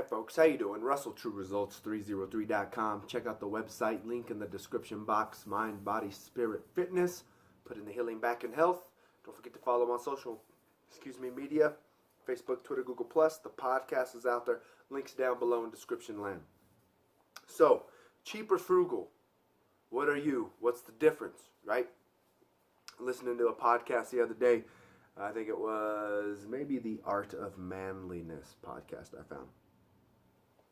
Hi folks, how you doing? Russell, TrueResults303.com. Check out the website, link in the description box. Mind, body, spirit, fitness. Put in the healing back in health. Don't forget to follow on social media. Facebook, Twitter, Google+. The podcast is out there. Links down below in description land. So, cheap or frugal? What are you? What's the difference, right? Listening to a podcast the other day. I think it was maybe the Art of Manliness podcast I found.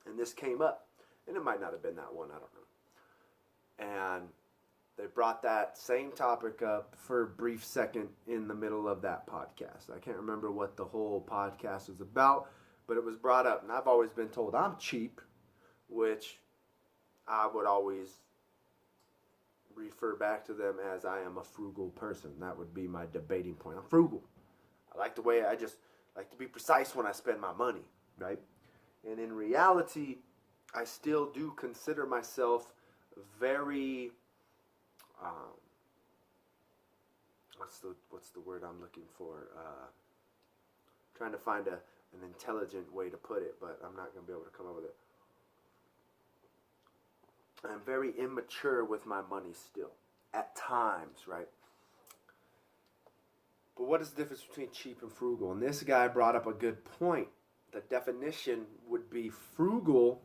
And this came up. And it might not have been that one, I don't know. And they brought that same topic up for a brief second in the middle of that podcast. I can't remember what the whole podcast was about, but it was brought up. And I've always been told I'm cheap, which I would always refer back to them as I am a frugal person. That would be my debating point. I'm frugal. I like the way I just like to be precise when I spend my money, right? And in reality, I still do consider myself very, what's the word I'm looking for? Trying to find an intelligent way to put it, but I'm not going to be able to come up with it. I'm very immature with my money still, at times, right? But what is the difference between cheap and frugal? And this guy brought up a good point. The definition would be frugal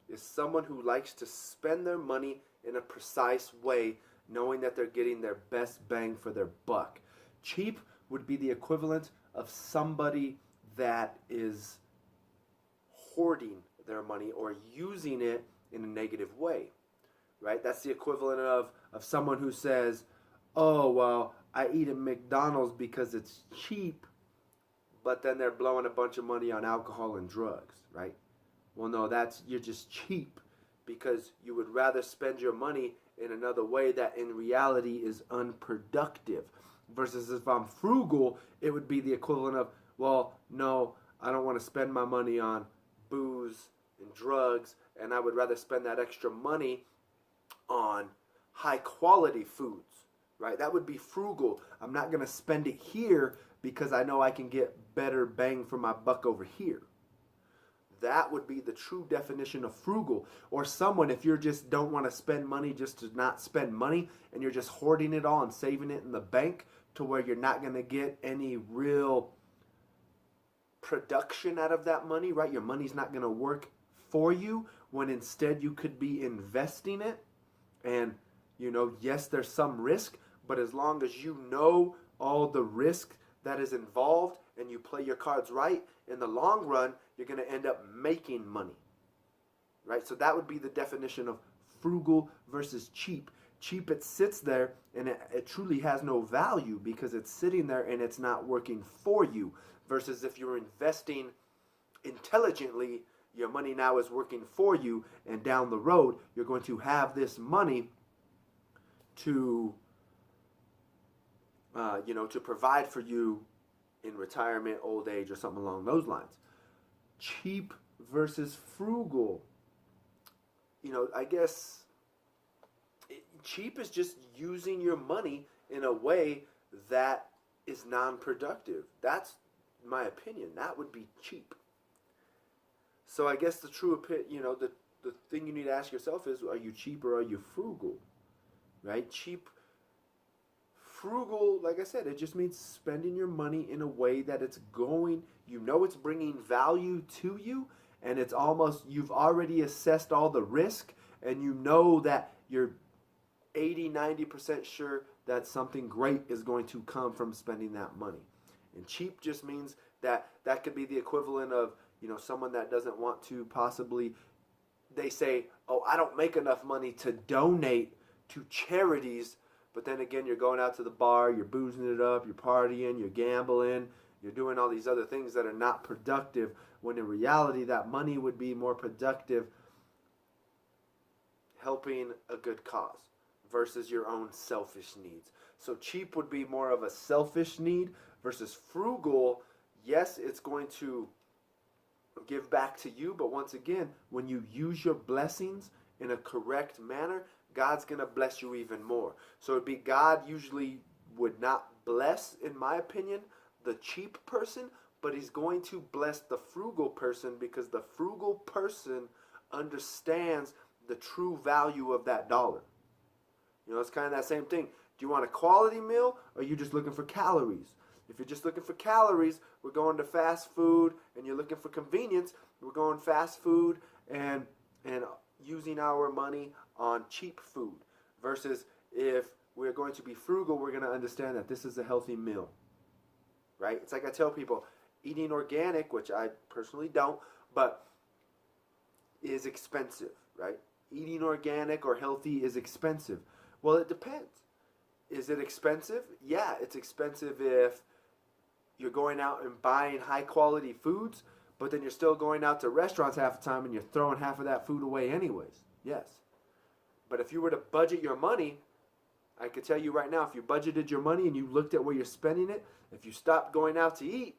is someone who likes to spend their money in a precise way, knowing that they're getting their best bang for their buck. Cheap would be the equivalent of somebody that is hoarding their money or using it in a negative way, right? That's the equivalent of someone who says, oh, well, I eat at McDonald's because it's cheap, but then they're blowing a bunch of money on alcohol and drugs, right? Well, no, you're just cheap because you would rather spend your money in another way that in reality is unproductive. Versus if I'm frugal, it would be the equivalent of, well, no, I don't want to spend my money on booze and drugs, and I would rather spend that extra money on high quality foods, right? That would be frugal. I'm not going to spend it here because I know I can get better bang for my buck over here. That would be the true definition of frugal. Or someone, if you just don't want to spend money just to not spend money, and you're just hoarding it all and saving it in the bank to where you're not going to get any real production out of that money, right? Your money's not going to work for you when instead you could be investing it. And, yes, there's some risk, but as long as you know all the risk that is involved and you play your cards right, in the long run, you're going to end up making money, right? So that would be the definition of frugal versus cheap. Cheap, it sits there and it truly has no value because it's sitting there and it's not working for you. Versus if you're investing intelligently, your money now is working for you, and down the road, you're going to have this money to provide for you in retirement, old age, or something along those lines. Cheap versus frugal. I guess cheap is just using your money in a way that is non-productive. That's my opinion. That would be cheap. So I guess the thing you need to ask yourself is, are you cheap or are you frugal? Right? Cheap, frugal, like I said, it just means spending your money in a way that it's it's bringing value to you, and it's almost, you've already assessed all the risk, and you know that you're 80-90% sure that something great is going to come from spending that money. And cheap just means that could be the equivalent of, someone that doesn't want to possibly, they say, oh, I don't make enough money to donate to charities, but then again, you're going out to the bar, you're boozing it up, you're partying, you're gambling, you're doing all these other things that are not productive, when in reality, that money would be more productive helping a good cause versus your own selfish needs. So cheap would be more of a selfish need versus frugal. Yes, it's going to give back to you, but once again, when you use your blessings in a correct manner, God's going to bless you even more. So it'd be, God usually would not bless, in my opinion, the cheap person, but he's going to bless the frugal person because the frugal person understands the true value of that dollar. You know, it's kind of that same thing. Do you want a quality meal, or are you just looking for calories? If you're just looking for calories, we're going to fast food, and you're looking for convenience, we're going fast food and using our money on cheap food. Versus if we're going to be frugal, we're going to understand that this is a healthy meal. Right? It's like I tell people, eating organic, which I personally don't, but is expensive, right? Eating organic or healthy is expensive. Well, it depends. Is it expensive? Yeah, it's expensive if you're going out and buying high quality foods, but then you're still going out to restaurants half the time and you're throwing half of that food away anyways. Yes. But if you were to budget your money, I could tell you right now, if you budgeted your money and you looked at where you're spending it, if you stopped going out to eat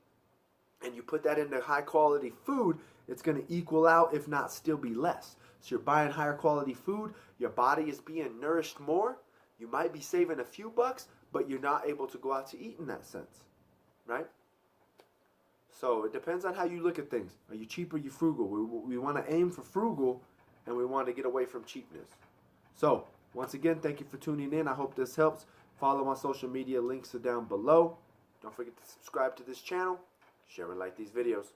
and you put that into high quality food, it's going to equal out, if not still be less. So you're buying higher quality food, your body is being nourished more, you might be saving a few bucks, but you're not able to go out to eat in that sense, right? So it depends on how you look at things. Are you cheap or are you frugal? We want to aim for frugal, and we want to get away from cheapness. So once again, thank you for tuning in. I hope this helps. Follow my social media. Links are down below. Don't forget to subscribe to this channel. Share and like these videos.